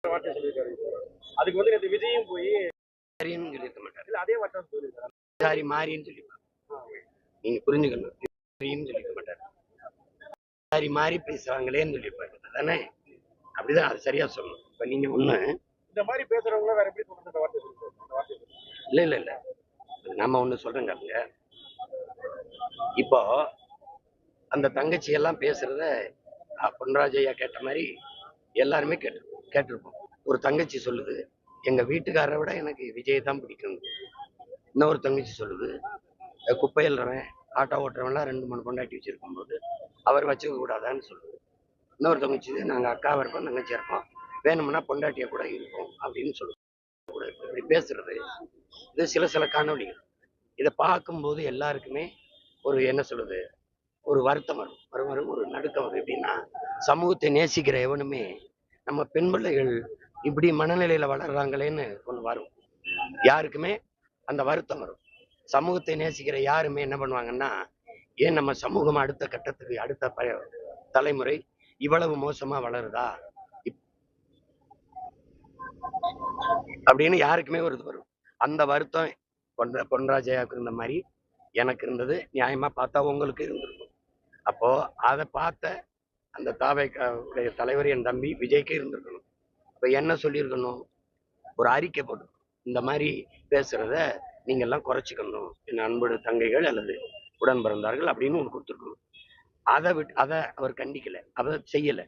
வார்த்தை சொல்லியிருக்காரு. அதுக்கு வந்து நேற்று விஜயும் போய் சரின்னு சொல்லியிருக்க மாட்டாரு. இல்ல அதே வார்த்தை சொல்லியிருக்காரு. சாரி மாறின்னு சொல்லியிருப்பாரு. நீங்க புரிஞ்சுக்கணும். சரின்னு சொல்லியிருக்க மாட்டாரு. சாரி மாறி பேசுறாங்களேன்னு சொல்லியிருப்பாரு தானே. அப்படிதான் அது சரியா சொல்லணும். இப்ப நீங்க ஒண்ணு இந்த மாதிரி பேசுறவங்க வேற எப்படி சொல்றது? இந்த வார்த்தை சொல்லியிருக்காரு. இல்ல இல்ல இல்ல நம்ம ஒண்ணு சொல்றேங்க. இப்போ அந்த தங்கச்சி எல்லாம் பேசுறத பொன்ராஜையா கேட்ட மாதிரி எல்லாருமே கேட்டிருப்போம். ஒரு தங்கச்சி சொல்லுது, எங்க வீட்டுக்காரரை விட எனக்கு விஜய் தான் பிடிக்கும். இன்னொரு தங்கச்சி சொல்லுது, குப்பையில்றவன் ஆட்டோ ஓட்டுறவன்லாம் 2 3 பொண்டாட்டி வச்சிருக்கும் போது அவர் வச்சுக்க கூடாதான்னு சொல்லுது. இன்னொரு தங்கச்சி, நாங்க அக்காவா இருப்போம் தங்கச்சியா இருப்போம், வேணும்னா பொண்டாட்டியா கூட இருக்கும் அப்படின்னு சொல்லுது. இப்படி பேசுறது இது சில காணொலிகள். இதை பார்க்கும்போது எல்லாருக்குமே ஒரு என்ன சொல்லுது, ஒரு வருத்தம் வரும், ஒரு நடுக்கம் வரும். எப்படின்னா, சமூகத்தை நேசிக்கிற எவனுமே நம்ம பெண் பிள்ளைகள் இப்படி மனநிலையில வளர்றாங்களேன்னு ஒண்ணு வரும். யாருக்குமே அந்த வருத்தம் வரும். சமூகத்தை நேசிக்கிற யாருமே என்ன பண்ணுவாங்கன்னா, ஏன் நம்ம சமூகம் அடுத்த கட்டத்துக்கு அடுத்த தலைமுறை இவ்வளவு மோசமா வளருதா அப்படின்னு யாருக்குமே ஒரு வரும். அந்த வருத்தம் பொன்ராஜையாவுக்கு இருந்த மாதிரி எனக்கு இருந்தது. நியாயமா பார்த்தா உங்களுக்கு இருந்திருக்கும். அப்போ அதை பார்த்த அந்த தாவை தலைவர் என் தம்பி விஜய்க்கு இருந்திருக்கணும். இப்ப என்ன சொல்லியிருக்கணும், ஒரு அறிக்கை போட்டு இந்த மாதிரி பேசுறத நீங்க எல்லாம் குறைச்சிக்கணும், என் அன்பு தங்கைகள் அல்லது உடன் பிறந்தார்கள் அப்படின்னு ஒன்று கொடுத்துருக்கணும். அதை அவர் கண்டிக்கல, அதை செய்யல.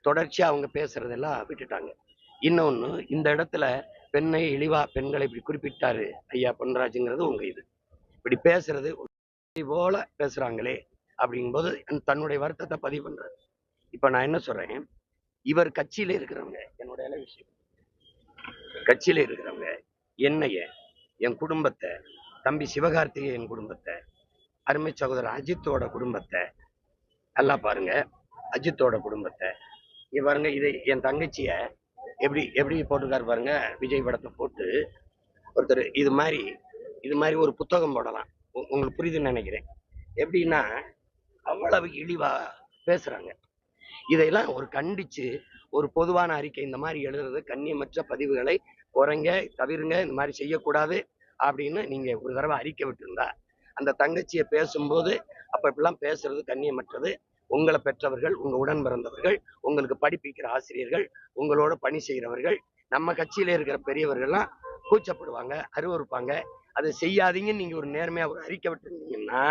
தொடர்ச்சியா அவங்க பேசுறதெல்லாம் விட்டுட்டாங்க. இன்னொன்னு, இந்த இடத்துல பெண்ணை இழிவா பெண்களை இப்படி குறிப்பிட்டாரு ஐயா பொன்ராஜுங்கிறது உங்க இது இப்படி பேசுறது போல பேசுறாங்களே அப்படிங்கும்போது தன்னுடைய வருத்தத்தை பதிவு பண்றாரு. இப்ப நான் என்ன சொல்றேன், இவர் கட்சியில இருக்கிறவங்க, என்னோட விஷயம் கட்சியில இருக்கிறவங்க என்னைய, என் குடும்பத்தை, தம்பி சிவகார்த்திகேயன் குடும்பத்தை, அருமை சகோதரர் அஜித்தோட குடும்பத்தை எல்லாம் பாருங்க, அஜித்தோட குடும்பத்தை இங்க பாருங்க. இது என் தங்கச்சிய எப்படி போட்டிருக்காரு பாருங்க. விஜய் படத்தை போட்டு ஒருத்தர் இது மாதிரி ஒரு புத்தகம் போடலாம். உங்களுக்கு புரியுதுன்னு நினைக்கிறேன். எப்படின்னா, அவ்வளவு இழிவா பேசுறாங்க. இதையெல்லாம் ஒரு கண்டிச்சு ஒரு பொதுவான அறிக்கை இந்த மாதிரி எழுதுறது, கண்ணியமற்ற பதிவுகளை குறைங்க, தவிருங்க, இந்த மாதிரி செய்யக்கூடாது அப்படின்னு நீங்க ஒரு தடவை அறிக்கை விட்டுருந்தா, அந்த தங்கச்சியை பேசும்போது அப்ப இப்படிலாம் பேசுறது கண்ணியமற்றது. உங்களை பெற்றவர்கள், உங்க உடன் பிறந்தவர்கள், உங்களுக்கு படிப்பிக்கிற ஆசிரியர்கள், உங்களோட பணி செய்கிறவர்கள், நம்ம கட்சியில இருக்கிற பெரியவர்கள்லாம் கூச்சப்படுவாங்க, அருவறுப்பாங்க. அதை செய்யாதீங்கன்னு நீங்க ஒரு நேர்மையா ஒரு அறிக்கை விட்டுருந்தீங்கன்னா,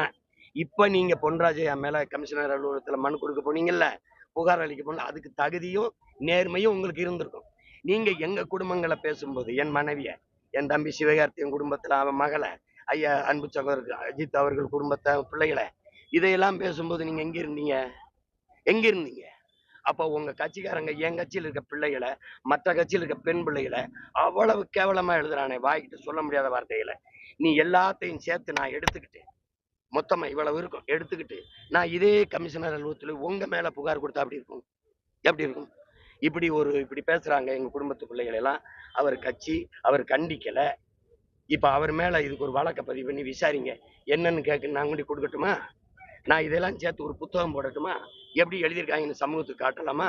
இப்ப நீங்க பொன்ராஜையா மேல கமிஷனர் அலுவலகத்துல மனு கொடுக்க போனீங்கல்ல, புகார் அளிக்க போன, அதுக்கு தகுதியும் நேர்மையும் உங்களுக்கு இருந்திருக்கும். நீங்க எங்க குடும்பங்களை பேசும்போது, என் மனைவிய, என் தம்பி சிவகார்த்தியன் குடும்பத்துல அவன் மகளை, ஐயா அன்பு சகோதரர் அஜித் அவர்கள் குடும்பத்தை, பிள்ளைகளை, இதையெல்லாம் பேசும்போது நீங்க எங்க இருந்தீங்க? அப்போ உங்க கட்சிக்காரங்க என் கட்சியில் இருக்க பிள்ளைகளை, மற்ற கட்சியில் இருக்க பெண் பிள்ளைகளை அவ்வளவு கேவலமா எழுதுறானே, வாய்கிட்ட சொல்ல முடியாத வார்த்தைகளை. நீ எல்லாத்தையும் சேர்த்து நான் எடுத்துக்கிட்டேன், மொத்தமா இவ்வளவு இருக்கும் எடுத்துக்கிட்டு நான் இதே கமிஷனர் அலுவலகத்துல உங்க மேல புகார் கொடுத்தா அப்படி இருக்கும்? எப்படி இருக்கும்? இப்படி பேசுறாங்க எங்க குடும்பத்து பிள்ளைகளை எல்லாம். அவர் கட்சி அவர் கண்டிக்கல. இப்ப அவர் மேல இதுக்கு ஒரு வழக்க பதிவு பண்ணி விசாரிங்க, என்னன்னு கேட்க நான் கொண்டு கொடுக்கட்டுமா? நான் இதெல்லாம் சேர்த்து ஒரு புத்தகம் போடட்டுமா? எப்படி எழுதியிருக்காங்கன்னு சமூகத்துக்கு காட்டலாமா?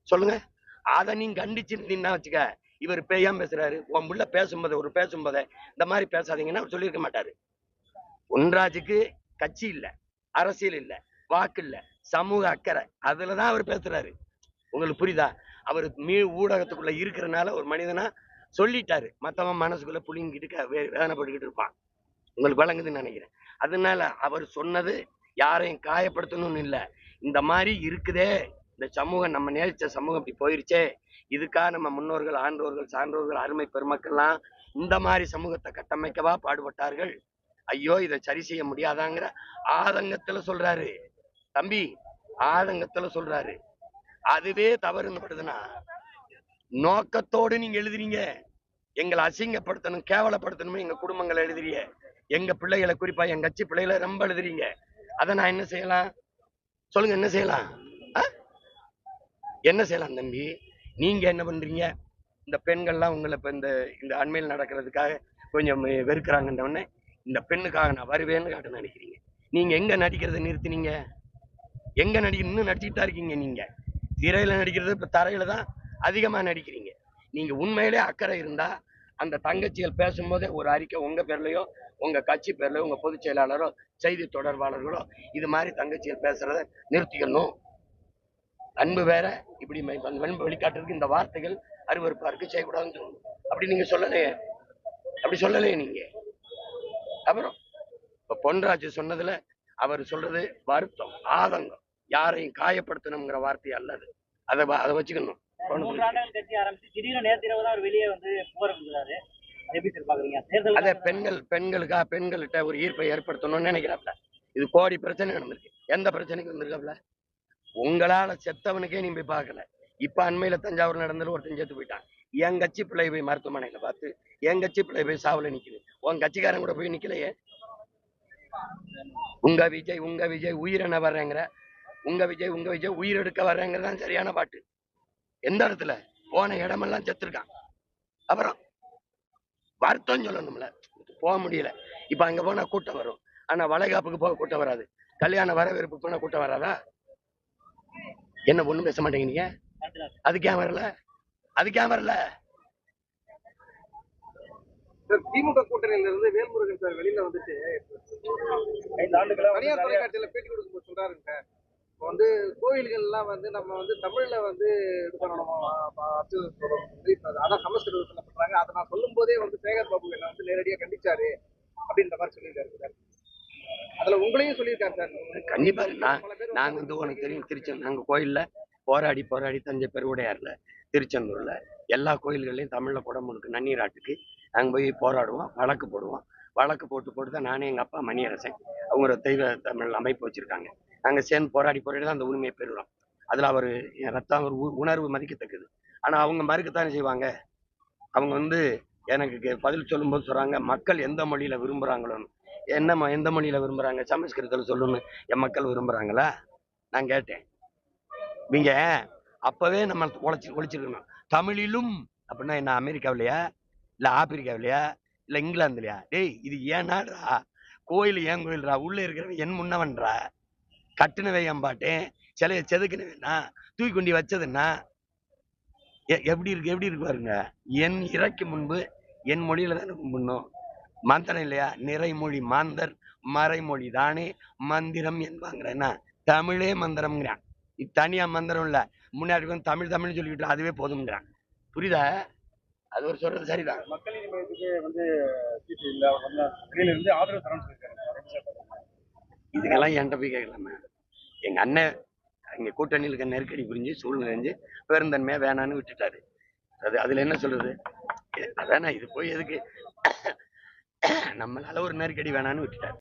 சொல்லுங்க. அதை நீங்க கண்டிச்சிருந்தீங்கன்னா வச்சுக்க, இவர் பேயாம பேசுறாரு, உன் புள்ள பேசும்போதே இந்த மாதிரி பேசாதீங்கன்னா அவர் சொல்லியிருக்க மாட்டாரு. பொன்ராஜுக்கு கட்சி இல்ல, அரசியல் இல்ல, வாக்கு இல்ல, சமூக அக்கறை, அதுலதான் அவர் பேசுறாரு. உங்களுக்கு புரியுதா? அவர் ஊடகத்துக்குள்ள இருக்கிறனால ஒரு மனிதனா சொல்லிட்டாரு, மத்தவன் மனசுக்குள்ள புளிங்கிட்டு வேதனைப்பட்டுக்கிட்டு இருப்பான். உங்களுக்கு வழங்குதுன்னு நினைக்கிறேன். அதனால அவர் சொன்னது யாரையும் காயப்படுத்தணும்னு இல்லை, இந்த மாதிரி இருக்குதே இந்த சமூகம், நம்ம நேசிச்ச சமூகம் இப்படி போயிருச்சே, இதுக்காக நம்ம முன்னோர்கள், ஆண்டோர்கள், சான்றோர்கள், அருமை பெருமக்கள்லாம் இந்த மாதிரி சமூகத்தை கட்டமைக்கவா பாடுபட்டார்கள். ஐயோ, இதை சரி செய்ய முடியாதாங்கிற ஆதங்கத்துல சொல்றாரு தம்பி, ஆதங்கத்துல சொல்றாரு. அதுவே தவறுன்னு படுதுன்னா, நோக்கத்தோடு நீங்க எழுதுறீங்க, எங்களை அசிங்கப்படுத்தணும், கேவலப்படுத்தணும் எங்க குடும்பங்களை எழுதுறீங்க, எங்க பிள்ளைகளை, குறிப்பா எங்க கட்சி பிள்ளைகளை ரொம்ப எழுதுறீங்க. அதை நான் என்ன செய்யலாம் சொல்லுங்க? என்ன செய்யலாம்? என்ன செய்யலாம் தம்பி? நீங்க என்ன பண்றீங்க? இந்த பெண்கள்லாம் உங்களை இப்ப இந்த அண்மையில் நடக்கிறதுக்காக கொஞ்சம் வெறுக்கிறாங்கன்றவொடனே இந்த பெண்ணுக்காக நான் வருவேன்னு காட்ட நினைக்கிறீங்க. நீங்க எங்க நடிக்கிறத நிறுத்தினீங்க? எங்க இன்னும் நடிச்சுட்டு தான் இருக்கீங்க. நீங்க திரையில நடிக்கிறது இப்ப தரையில தான் அதிகமா நடிக்கிறீங்க. நீங்க உண்மையிலே அக்கறை இருந்தா அந்த தங்கச்சிகள் பேசும்போதே ஒரு அறிக்கை உங்க பேர்லயோ உங்க கட்சி பேர்லயோ உங்க பொதுச் செயலாளரோ செய்தி தொடர்பாளர்களோ இது மாதிரி தங்கச்சிகள் பேசுறத நிறுத்திக்கணும். அன்பு வேற, இப்படி அன்பு வெளிக்காட்டுறதுக்கு இந்த வார்த்தைகள் அருவருப்பா இருக்கு, செய்யக்கூடாதுன்னு சொல்லணும். அப்படி நீங்க சொல்லலையே, அப்படி சொல்லலையே நீங்க. அப்புறம் இப்ப பொன்ராஜ் சொன்னதுல அவர் சொல்றது வருத்தம், ஆதங்கம், யாரையும் காயப்படுத்தணுங்கிற வார்த்தை அல்லது. அதை வச்சுக்கணும். 3 ஆண்டுகள் கட்சி ஆரம்பிச்சு திடீர்னு நேத்திரவு தான் அவர் வெளியே வந்து போறாரு. எப்படி சார் பாக்குறீங்க? தேர்தல் அதே பெண்கள்கிட்ட ஒரு ஈர்ப்பை ஏற்படுத்தணும்னு நினைக்கிறாப்ல. இது கோடி பிரச்சனை நடந்திருக்கு. எந்த பிரச்சனைக்கு வந்திருக்காப்ல? உங்களால செத்தவனுக்கே நீ போய் பார்க்கல. இப்ப அண்மையில தஞ்சாவூர் நடந்தது, ஒருத்தன் செத்து போயிட்டான். என் கட்சி பிள்ளை போய் மருத்துவமனையில பார்த்து என் கட்சி பிள்ளை போய் சாவுல நிக்குது. உன் கட்சிக்காரன் கூட போய் நிக்கலையே. உங்க விஜய் உயிரென வர்றேங்கிற, உங்க விஜய் உயிரெடுக்க வர்றேங்கிறதான் சரியான பாட்டு. எந்த இடத்துல? போன இடமெல்லாம் செத்துருக்கான். அப்புறம் வருத்தம் சொல்லணும்ல, போக முடியல. இப்ப அங்க போனா கூட்டம் வரும், ஆனா வளைகாப்புக்கு போக கூட்டம் வராது. கல்யாண வரவேற்பு போனா கூட்டம் வராதா? என்ன ஒண்ணும் பேச மாட்டேங்கிறீங்க? அதுக்கே வரல. திமுக கூட்டணியில இருந்து வேல்முருகன் சார் வெளியில வந்துட்டு 5 ஆண்டுகளா தனியார் தொலைக்காட்சியில பேட்டி கொடுக்கும்போது சொல்றாருங்க, இப்போ வந்து கோயில்கள் எல்லாம் வந்து நம்ம வந்து தமிழ்ல வந்து இது பண்ணணும், அதான் சமஸ்கிருதத்துல பண்றாங்க. அதை நான் சொல்லும் போதே வந்து சேகர் பாபு என்ன வந்து நேரடியா கண்டிச்சாரு அப்படின்ற மாதிரி சொல்லியிருக்காரு. அதுல உங்களையும் சொல்லியிருக்காரு சார். கண்டிப்பா. நாங்க வந்து உனக்கு தெரியும், திருச்செந்தூர் நாங்க கோயில்ல போராடி தஞ்சை பெருவுடையார்ல, திருச்செந்தூர்ல எல்லா கோயில்கள்லயும் தமிழ்ல குடமுழுக்கு நன்னீராட்டுக்கு நாங்க போய் போராடுவோம், வழக்கு போடுவோம். வழக்கு போட்டு தான் நானே எங்க அப்பா மணியரசன் அவங்க ஒரு தெய்வ தமிழ் அமைப்பு வச்சிருக்காங்க. நாங்க சேர்ந்து போராடி தான் அந்த உரிமையை பெறுறோம். அதுல அவர் ரத்தம் ஒரு உணர்வு மதிக்கத்தக்கது. ஆனா அவங்க மறுக்கத்தானே செய்வாங்க. அவங்க வந்து எனக்கு பதில் சொல்லும்போது சொல்றாங்க, மக்கள் எந்த மொழியில விரும்புறாங்களோன்னு. எந்த மொழியில விரும்புறாங்க? சமஸ்கிருதத்துல சொல்லணும்னு என் மக்கள் விரும்புறாங்களா? நான் கேட்டேன். நீங்க அப்பவே நம்ம ஒழிச்சிருக்கணும். தமிழிலும் அப்படின்னா என்ன? அமெரிக்காவிலையா, இல்ல ஆப்பிரிக்காவிலையா, இல்ல இங்கிலாந்துலையா? டேய், இது ஏன் நாடுறா? கோயில் ஏன் கோயில்ரா? உள்ள இருக்கிறவன் என் முன்னவன்றா. கட்டுனவை எம்பாட்டேன், சிலையை செதுக்கினவேன்னா, தூக்கி கொண்டு வச்சதுன்னா எப்படி இருக்கு பாருங்க. என் இறைக்கு முன்பு என் மொழியில தானே கும்பிடணும். மந்திரம் இல்லையா? நிறைமொழி மாந்தர் மறைமொழி தானே மந்திரம் என்பாங்கிறேன்னா, தமிழே மந்திரம்ங்கிறான். இது தனியா மந்திரம் இல்ல, முன்னாடி வந்து தமிழ்னு சொல்லிக்கிட்டு அதுவே போதும்ங்கிறான். புரியுதா? அது ஒரு சொல்றது சரிதான். மக்கள் நீதிமன்றத்துக்கு வந்து வெளியில இருந்து ஆதரவு தரணும்னு சொல்லியிருக்காரு. இதுக்கெல்லாம் என்கிட்ட போய் கேட்கலாமா? எங்க அண்ணன் இங்க கூட்டணியில் இருக்க நெருக்கடி புரிஞ்சு சூழ்நிலைஞ்சு பெருந்தன்மையா வேணான்னு விட்டுட்டாரு. அதுல என்ன சொல்றது? வேணா இது போய் எதுக்கு, நம்மளால ஒரு நெருக்கடி வேணான்னு விட்டுட்டாரு.